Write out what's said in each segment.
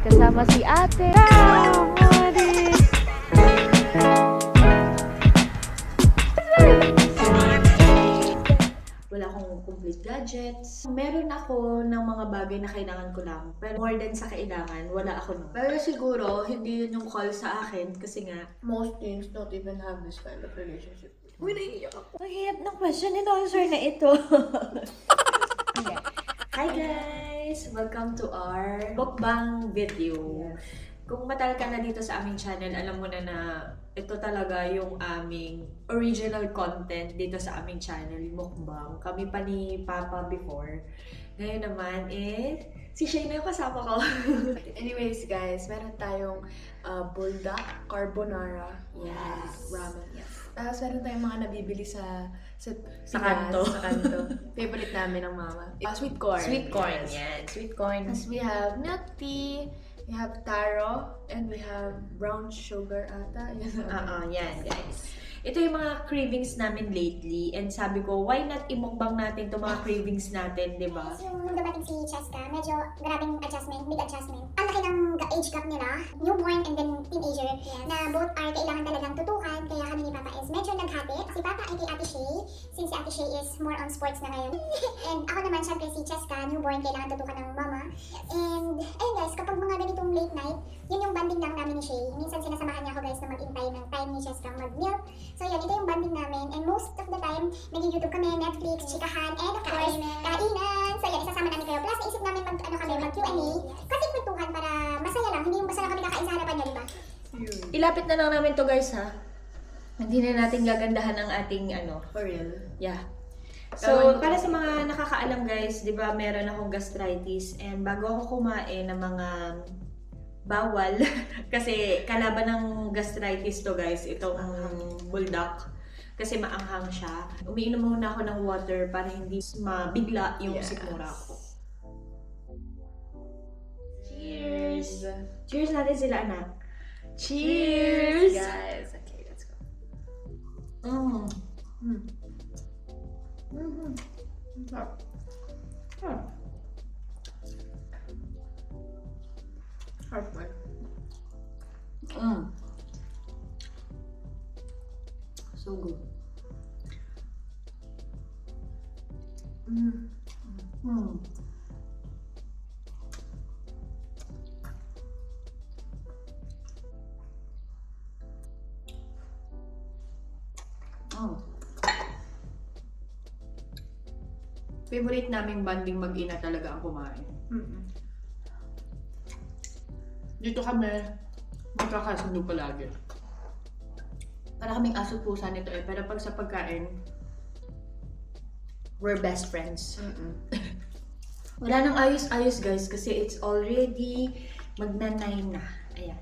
Kasama si ate. Wala akong complete gadgets. Meron ako ng mga bagay na kailangan ko lang. Pero more than sa kailangan, wala ako nun. Pero siguro, hindi yun yung call sa akin kasi nga, Most teens don't even have this kind of relationship. uy, naiiyak ako. Ang hirap ng question and answer na ito. Okay. Hi guys! Welcome to our mukbang video. Kung matal ka na dito sa aming channel, alam mo na ito talaga yung aming original content dito sa aming channel, mukbang. Kami pa ni Papa before. Ngayon naman si Shay na yung kasama ko. Anyways, guys, meron tayong buldak, carbonara, Yes. ramen. Yes. Tapos meron tayong mga nabibili sa kanto. Sa kanto. Favorite namin ng mama. Sweet corn. Sweet corn, Yes. yan. Sweet corn. Tapos we have milk tea, we have taro, and we have brown sugar ata. Yan guys. Ito yung mga cravings namin lately and sabi ko, why not imukbang natin itong mga cravings natin, di ba? So, nung dumating si Cheska, medyo grabing adjustment, big adjustment. Ang laki ng age gap nila, newborn and then teenager, na both are kailangan talagang tutukan. Kaya kami ni Papa is medyo naghati. Si Papa ay kay Ate Shay, since si Ate Shay is more on sports na ngayon. And ako naman, syempre si Cheska, newborn, kailangan tutukan ng mama. And, ayun guys, kapag mga ganitong late night, yun yung banding lang namin ni Shay. Minsan sinasamahan niya ako guys na mag-intay ng time ni Cheska mag-milk. So yun, ito yung banding namin. And most of the time, nag-YouTube kami, Netflix, chikahan, and of course, kainan. So yan, isasama namin kayo. Plus, naisip namin mag-Q&A. Kasi kwentuhan para masaya lang. Hindi yung basta lang kami kakain sa harapan niya, di ba? Ilapit na lang namin to guys ha. Hindi na natin gagandahan ang ating For real. Yeah. So, para sa mga nakakaalam guys, di ba meron akong gastritis and bago ako kumain ng mga bawal, kasi kalaban ng gastritis to guys, itong buldak. Kasi maanghang siya. Umiinom muna ako ng water para hindi mabigla yung sikmura ko. Cheers! Cheers natin sila anak. Cheers! Guys, okay, let's go. Mm. Hard. So good. Favorite naming banding mag-ina talaga ang kumain. Dito kami, magkakasundo palagi. Para kaming aso pusa nito pero pag sa pagkain, we're best friends. Wala nang ayos-ayos guys kasi it's already magna-9 na. Ayan.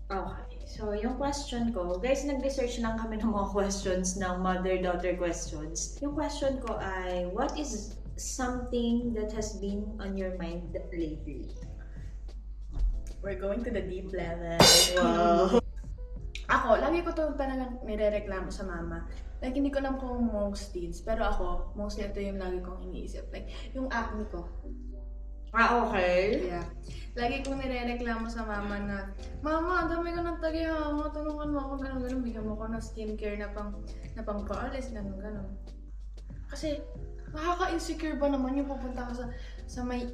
Okay. So, yung question ko, guys, nag-research lang kami ng mga questions ng mother-daughter questions. Yung question ko ay, what is something that has been on your mind lately? We're going to the deep level. Wow! Ako, lagi ko to talagang nirereklamo sa mama. Like, hindi ko alam kung most teens, pero ako, mostly ito yung lagi kong iniisip. Like, yung acne ko. Okay. Yeah. Lagi kong nirereklamo sa mama na, Mama, dami ko ng tagahama, tulungan mo ako, gano'n, bigyan mo ko ng skincare na pang paalis, gano'n. Kasi, makaka-insecure ba naman yung pupunta ka sa may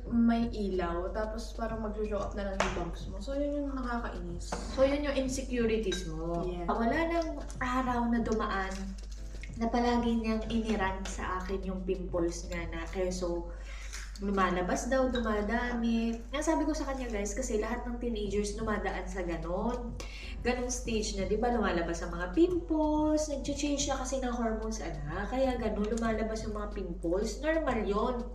ilaw, tapos parang mag-show up na lang yung bangs mo. So, yun yung nakakainis. So, yun yung insecurities mo. Yeah. Wala nang araw na dumaan na palagi niyang inirant sa akin yung pimples nga na keso lumalabas daw, dumadami. Nga sabi ko sa kanya guys, kasi lahat ng teenagers dumadaan sa ganun stage na, di ba, lumalabas ang mga pimples, nag-change na kasi ng hormones, kaya ganun, lumalabas yung mga pimples. Normal yon.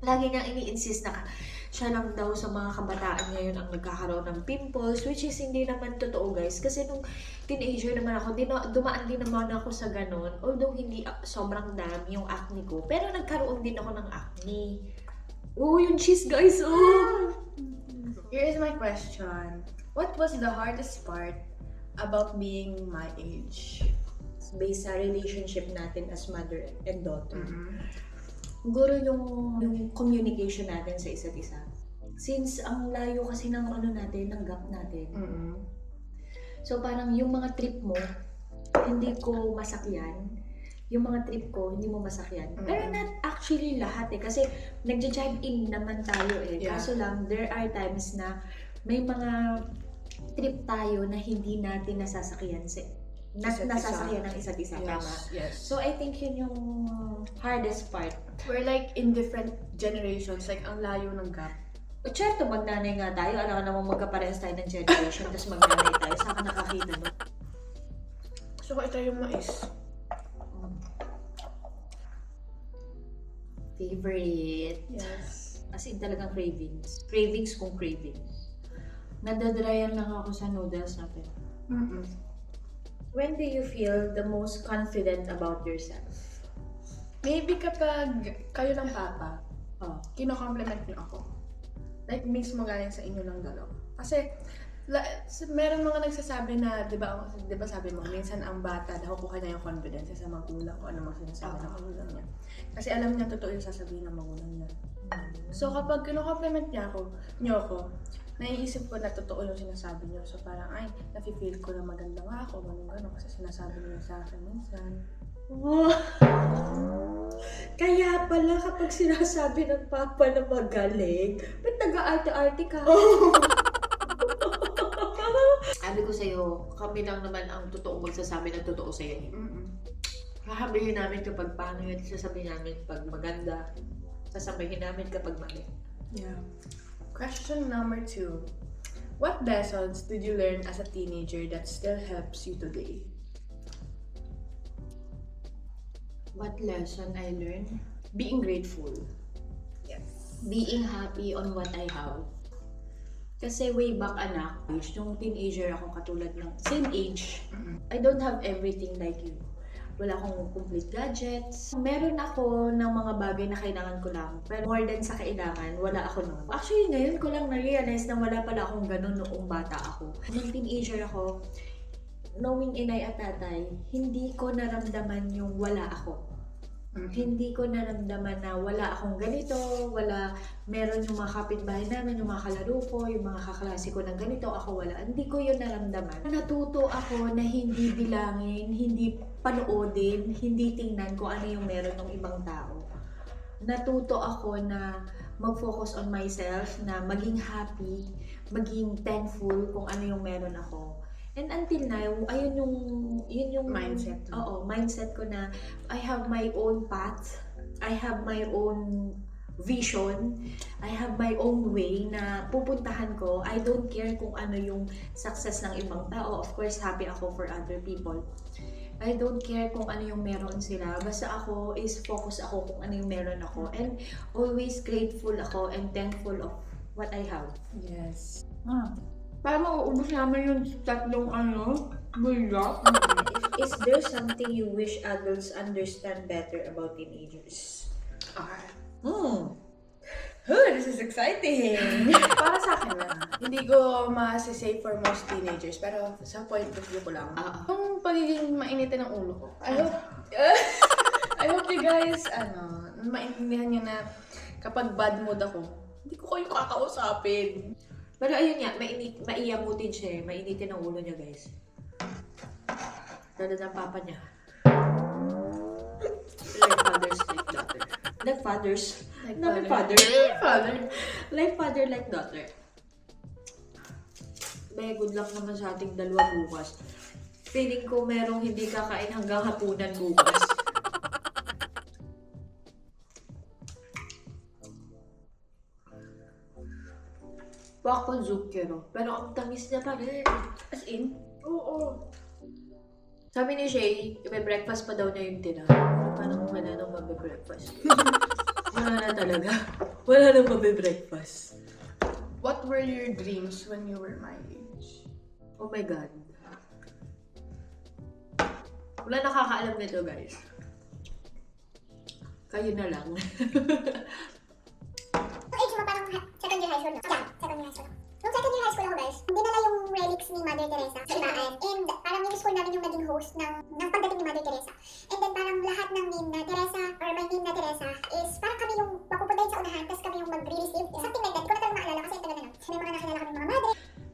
Lagi niyang ini-insist na siya lang daw sa mga kabataan ngayon ang nagkakaroon ng pimples, which is hindi naman totoo guys. Kasi nung teenager naman ako, dumaan din naman ako sa ganun. Although hindi sobrang dami yung acne ko, pero nagkaroon din ako ng acne. Oh, yung cheese guys, oh! Here is my question. What was the hardest part about being my age? Based sa relationship natin as mother and daughter. Siguro yung communication natin sa isa't isa. Since ang layo kasi ng ano natin, ng gap natin. Mm-mm. So parang yung mga trip mo, hindi ko masakyan. Yung mga trip ko, hindi mo masakyan. Pero not actually lahat eh. Kasi nagja-jive in naman tayo eh. Yeah. Kaso lang, there are times na may mga trip tayo na hindi natin nasasakyan. Nasasakyan ng isa't isa. Tama. Yes. So I think yun yung hardest part. We're like in different generations. Like, ang layo ng gap. Certo, magnanay nga tayo. Alam ka naman magkaparehas tayo ng generation. Tapos magnanay tayo. Saan ka nakakita no? So, ito yung mais. Favorite. Yes. As in talagang cravings. Cravings kung cravings. Nadadrayan lang ako sa noodles natin. Mm-mm. When do you feel the most confident about yourself? Maybe kapag kayo ng papa, Oh. kino-compliment niyo ako. Like, mismo galing sa inyo ng dalawa. Kasi, meron mga nagsasabi na, di ba sabi mo, minsan ang bata, nakukuha niya yung confidence sa magulang o ano mga sinasabi ng magulang niya. Kasi alam niya, totoo yung sasabihin ng magulang niya. So, kapag kino-compliment niyo ako, naiisip ko na totoo yung sinasabi niyo. So, parang, ay, nafe-feel ko na maganda nga ako, ganun-ganun, kasi sinasabi niyo sa akin minsan. Wow. Kaya pala kapag sinasabi ng papa na magaling, ba't nag-aarte-arte ka? Sabi ko sa'yo, kami lang naman ang totoo magsasabi ng totoo sa'yo. Sasabihin namin kapag pangit, sasabihin namin kapag maganda, sasabihin namin kapag mali. Yeah. Question number 2. What lessons did you learn as a teenager that still helps you today? What lesson I learned? Being grateful. Yes. Being happy on what I have. Kasi way back anak, yung teenager ako katulad ng same age, I don't have everything like you. Wala akong complete gadgets. Meron ako ng mga bagay na kailangan ko lang. Pero more than sa kailangan, wala ako noon. Actually, ngayon ko lang na-realize na wala pala akong ganun noong bata ako. Nung teenager ako, knowing inay at tatay, hindi ko naramdaman yung wala ako. Hindi ko naramdaman na wala akong ganito, meron yung mga kapitbahay namin, yung mga kalaro ko, yung mga kaklase ko ng ganito, ako wala. Hindi ko yun naramdaman. Natuto ako na hindi bilangin, hindi panoodin, hindi tingnan kung ano yung meron ng ibang tao. Natuto ako na mag-focus on myself, na maging happy, maging thankful kung ano yung meron ako. And until now, yun yung Mindset. Oo, mindset ko na I have my own path, I have my own vision, I have my own way na pupuntahan ko. I don't care kung ano yung success ng ibang tao. Of course, happy ako for other people. I don't care kung ano yung meron sila. Basta ako is focus ako kung ano yung meron ako. And always grateful ako and thankful of what I have. Yes. Para mauubos namin yung tatlong bulldog. Is there something you wish adults understand better about teenagers? This is exciting! Para sa akin na, hindi ko ma-say for most teenagers, pero sa point of view ko lang. Yung pagiging mainitin ng ulo ko. I hope you guys, maintindihan nyo na kapag bad mood ako, hindi ko kayo kakausapin. Pero ayun nga, maiyamutin siya eh. Mainitin ang ulo niya, guys. Lalo ng papa niya. Like fathers, like daughter. Like fathers. Like father. Like father, like daughter. May good luck naman sa ating dalawa bukas. Feeling ko merong hindi kakain hanggang hapunan bukas. Bako Zucchero. Pero ang tamis niya pa rin. As in? Oo. Sabi ni Shay, breakfast pa daw niya yung tinapay. Parang wala nang mabe-breakfast. Wala na talaga. Wala nang mabe-breakfast. What were your dreams when you were my age? Oh my God. Wala nakakaalam nito, guys. Kayo na lang. Yung age mo parang second year high school, no? Yeah, second year high school. Nung second year high school ako, guys, dinala yung relics ni Mother Teresa sa ibaan. And parang yung school namin yung naging host ng pagdating ni Mother Teresa. And then parang lahat ng name na Teresa, or my name na Teresa, is parang kami yung mapupuntahin sa unahan, tapos kami yung mag-receive. Something like that. Hindi ko na talaga maalala kasi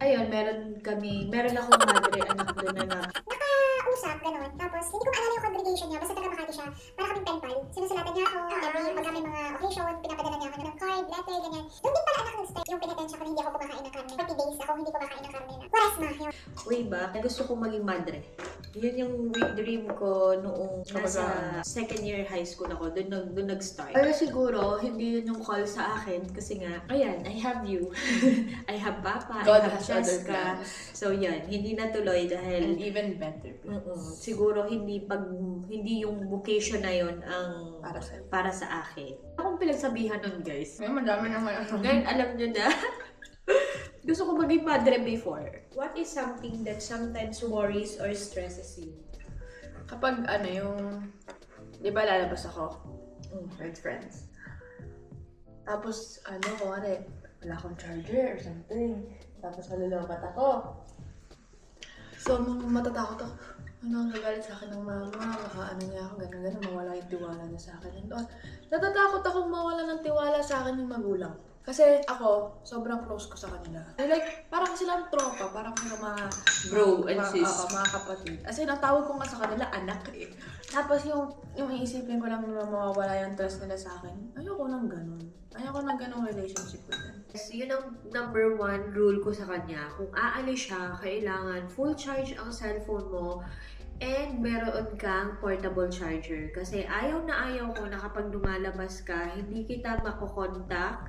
ayun, meron akong madre anak doon na Usap, gano'n. Tapos, hindi ko maalala yung congregation niya, basta taga Makati siya. Para kaming pen pal. Sinusulatan niya ako, pag may mga occasion, pinapadala niya ako ng card, letter, ganyan. Doon din pala anak nag-start yung pinatensya ko na hindi ako kumakain ng karne. 40 days ako hindi ko kakain ng karne na. Quaresma, yun. way back, gusto ko maging madre. Yun yung dream ko noong nasa second year high school ako. Doon nag-start. Pero siguro, hindi yun yung call sa akin kasi nga, ayan, I have you. I have Papa, God I have has other Cheska. plans. So yan, hindi natuloy dahil And even better. siguro hindi yung vocation na yun ang Para sa'yo. para sa akin. Akong pinagsabihan nun, guys. Ngayon, madami naman Ngayon, alam nyo na. Gusto ko maging madre before. What is something that sometimes worries or stresses you? Kapag yung, di ba lalabas ako with friends. Tapos, wala akong charger or something. Tapos malulubat ako. So, matatakot ako. Ang gagalit sa akin ng mama, baka niya ako, gano'n, mawala yung tiwala niya sa akin. And all. Natatakot akong mawala ng tiwala sa akin yung magulang. Kasi ako, sobrang close ko sa kanila. Like, parang silang tropa, parang mga Bro and sis. mga kapatid. As in, ang tawag ko nga sa kanila, anak eh. Tapos yung iisipin ko lang na mawawala yung trust nila sa akin, ayoko ng ganun. Ayoko ng ganung relationship with them. Yes, yun ang number 1 rule ko sa kanya. Kung aalis siya, kailangan full charge ang cellphone mo and meron kang portable charger. Kasi ayaw ko na kapag lumalabas ka, hindi kita makokontak,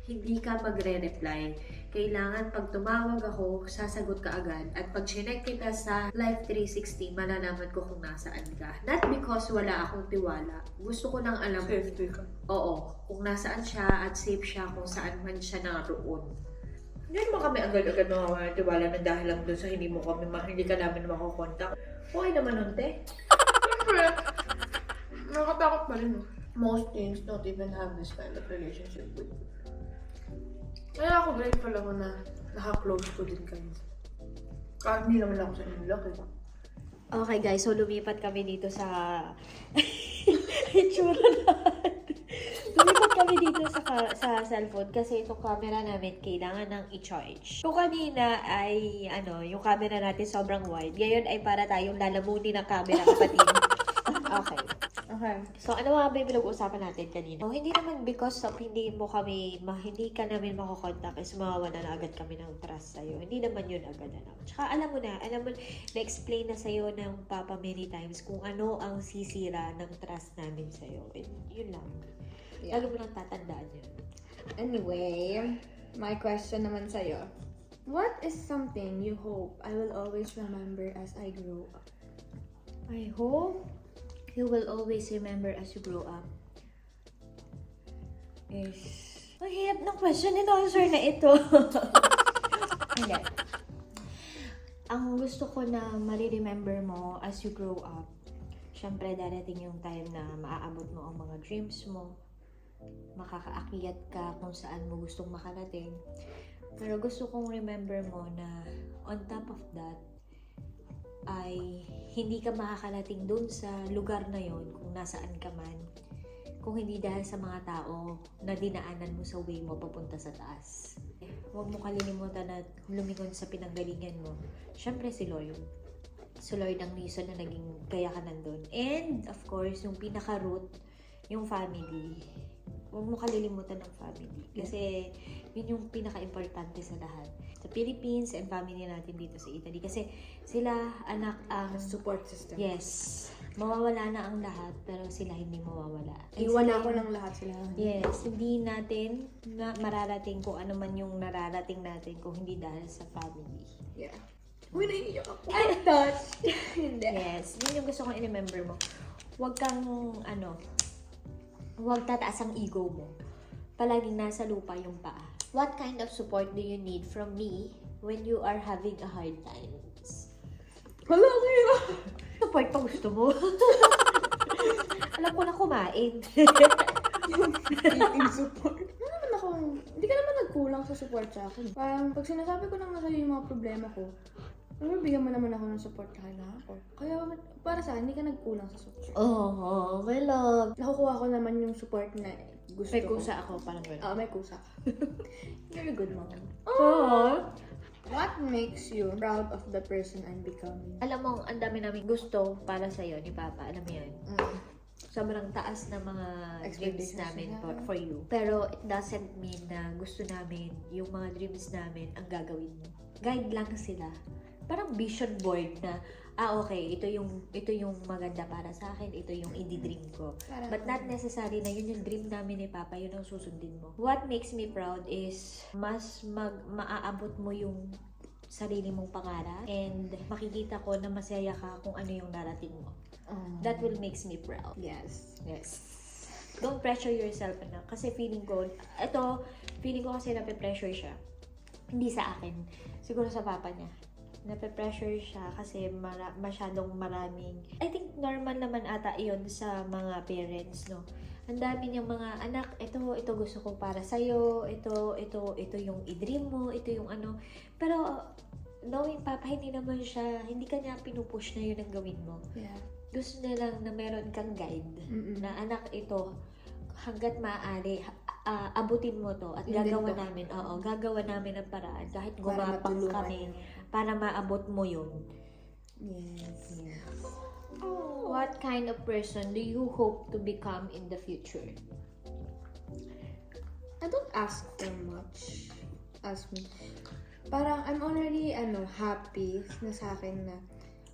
hindi ka magre-reply. Kailangan pag tumawag ako, sasagot ka agad. At pag chinek kita sa Live 360, malalaman ko kung nasaan ka. Not because wala akong tiwala. Gusto ko lang alam Safety ka. Oo, kung nasaan siya at safe siya kung saan man siya naroon. Hindi naman kami agad-agad mawawala ng tiwala na dahil lang doon sa hindi ka namin makukontak. Okay naman nun, te. Siyempre, nakatakot pa rin. Most teens don't even have this kind of relationship with you. Kaya ako grateful ako na naka-close ko din kayo. Kahit hindi naman ako sa inyo laki. Okay guys, so lumipat kami dito sa... Itsura natin. Lumipat kami dito sa cellphone kasi itong camera namin kailangan ng i-charge. Kung kanina ay, yung camera natin sobrang wide. Ngayon ay para tayong lalamunin ng camera, kapatid. Okay. So, ano nga ba yung pinag-uusapan natin kanina? Oh, hindi naman because of hindi ka namin makokontak is mawawala na agad kami ng trust sa'yo. Hindi naman yun agad. Tsaka alam mo, na-explain na sa'yo ng Papa many times kung ano ang sisira ng trust namin sa'yo. And yun lang. Yeah. Lalo mo lang tatandaan yun. Anyway, my question naman sa'yo. What is something you hope I will always remember as I grow up? I hope you will always remember as you grow up is... Ang hirap ng question and answer na ito. Hindi. Ang gusto ko na ma-remember mo as you grow up, syempre darating yung time na maaabot mo ang mga dreams mo, makakaakyat ka kung saan mo gustong makarating. Pero gusto kong remember mo na on top of that, ay hindi ka makakarating dun sa lugar na yon kung nasaan ka man, kung hindi dahil sa mga tao na dinaanan mo sa way mo papunta sa taas. Huwag mo kalilimutan na lumingon sa pinanggalingan mo. Syempre si Lord. Si Lord ang reason na naging kaya ka nandun. And of course, yung pinaka-root, yung family. Huwag mo kalilimutan ng family. Kasi yun yung pinaka-importante sa lahat. Sa Philippines and family natin dito sa Italy. Kasi sila, anak, ang... Support system. Yes. Mawawala na ang lahat, pero sila hindi mawawala. And Iwan sila- ako ng lahat sila. Yes. Hindi natin na mararating kung ano man yung nararating natin kung hindi dahil sa family. Yeah. Uy, naiiyak ako. I thought. Hindi. Yes. Yun yung gusto kong i-remember mo. Huwag kang, huwag tataas ang ego mo. Palaging nasa lupa yung paa. What kind of support do you need from me when you are having a hard times? Wala ko yun. Support pa gusto mo? Alam ko na kumain. Eating support. Hindi ka naman nagkulang sa support sa akin. Parang pag sinasabi ko na nga sa'yo yung mga problema ko, bigyan mo naman ako ng support na kailangan ko. Kaya para sa akin, hindi ka nagkulang sa support. Oh, my love. Nakukuha ko naman yung support na gusto May ko. kusa ako, parang gano'n. May kusa. You're a good mom. Oh. What What makes you proud of the person I'm becoming? Alam mo, ang dami namin gusto para sa'yo ni Papa. Alam mo yun? Sobrang taas na mga dreams Expectations namin niya. for you. Pero it doesn't mean na gusto namin yung mga dreams namin ang gagawin mo. Guide lang sila. Parang vision board na, okay, ito yung maganda para sa akin, ito yung i-dream ko. But not necessary na yun yung dream namin ni Papa, yun ang susundin mo. What makes me proud is mas maaabot mo yung sarili mong pangarap and makikita ko na masaya ka kung ano yung darating mo. That will makes me proud. Yes. Yes. Don't pressure yourself na. Kasi feeling ko kasi nape-pressure siya. Hindi sa akin. Siguro sa papa niya. Nape-pressure siya kasi masyadong maraming. I think normal naman ata iyon sa mga parents, no? Ang dami niyang mga anak, ito gusto ko para sa'yo, ito yung i-dream mo, ito yung ano. Pero, knowing papa, hindi ka niya pinupush na yun ang gawin mo. Yeah. Gusto na lang na meron kang guide na anak ito hanggat maaari abutin mo to at gagawa namin ang paraan kahit gumapang kami para maabot mo yun. Yes. What kind of person do you hope to become in the future? I don't ask for much. Ask me. Parang I'm already happy na sa akin na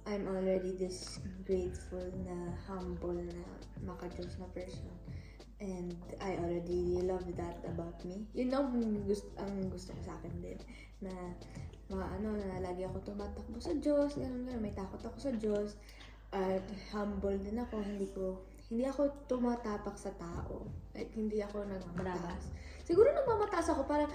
I'm already this grateful na humble na maka-Diyos na person. And I already love that about me. Yun ang gusto ko sa akin din. Na na lagi ako tumatakbo sa Diyos, ganun, may takot ako sa Diyos. At humble din ako, hindi ako tumatapak sa tao. Like, hindi ako nagmamataas. Siguro nagmamataas ako parang,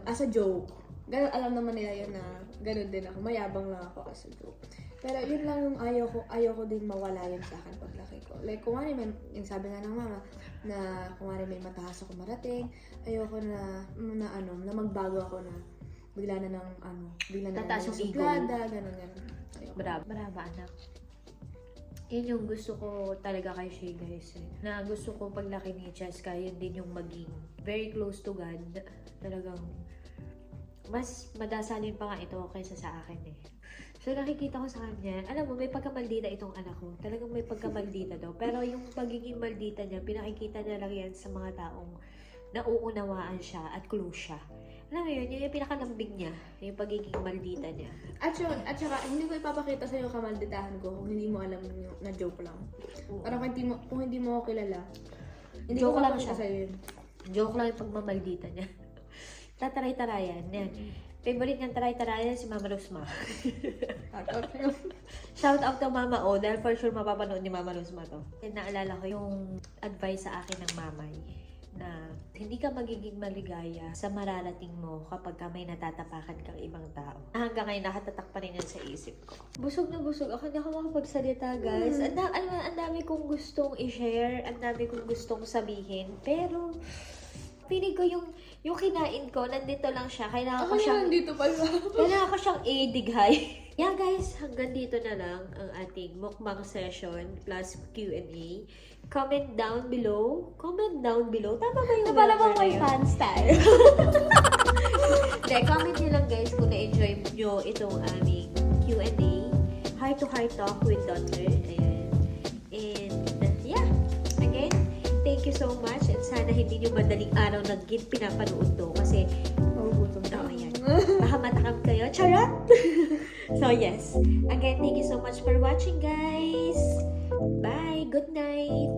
as a joke. Ganun, alam naman nila yun na ganun din ako. Mayabang lang ako as a joke. Pero yun lang yung ayaw ko din mawala yun sa akin paglaki ko. Like, kung ano yung sabi nga ng mama, na kung ano may mataas ako marating, ayoko na magbago ako na bigla na Tataas yung ego. Ganun. Bravo, anak. Yun yung gusto ko talaga kay Shay, guys. Na gusto ko paglaki ni Cheska, yun din yung maging very close to God. Talagang mas madasalin pa nga ito kaysa sa akin eh. So nakikita ko sa kanya, alam mo, may pagkamaldita itong anak ko. Talagang may pagkamaldita daw. Pero yung pagiging maldita niya, pinakikita niya lang yan sa mga taong nauunawaan siya at close siya. Alam mo yun, yun yung pinakalambing niya, yung pagiging maldita niya. At saka, hindi ko ipapakita sa'yo kamalditahan ko kung hindi mo alam na joke lang. Parang kung hindi mo ako kilala, hindi Joke ko lang papakita siya. sa'yo yun. Joke lang yung pagmamaldita niya. Tataray-tarayan. Yan. Favorite niyang taray-tarayan si Mama Rosma. Shout out to Mama O, dahil for sure mapapanood ni Mama Rosma to. Naalala ko yung advice sa akin ng mamay na hindi ka magiging maligaya sa mararating mo kapag ka may natatapakan kang ibang tao. Hanggang ngayon nakatatak pa rin yan sa isip ko. Busog na busog ako, hindi ako makapagsalita, guys. Ang dami kong gustong i-share, ang dami kong gustong sabihin, pero feeling ko yung kinain ko, nandito lang siya. Kailangan ko siyang nandito pala. kailangan ko siyang i-dighay. Yeah guys, hanggang dito na lang ang ating mukbang session plus Q&A. Comment down below. Tama ba yung Para grammar bang na may yun? fan style. Comment nyo lang guys kung na-enjoy nyo itong aming Q&A. Heart to heart talk with daughter. Ayan. And yeah, again, thank you so much. And sana hindi nyo madaling araw na pinapanood to. Kasi, ayan. Baka matakam kayo. Charot! So yes. Again, thank you so much for watching guys. Bye. Good night.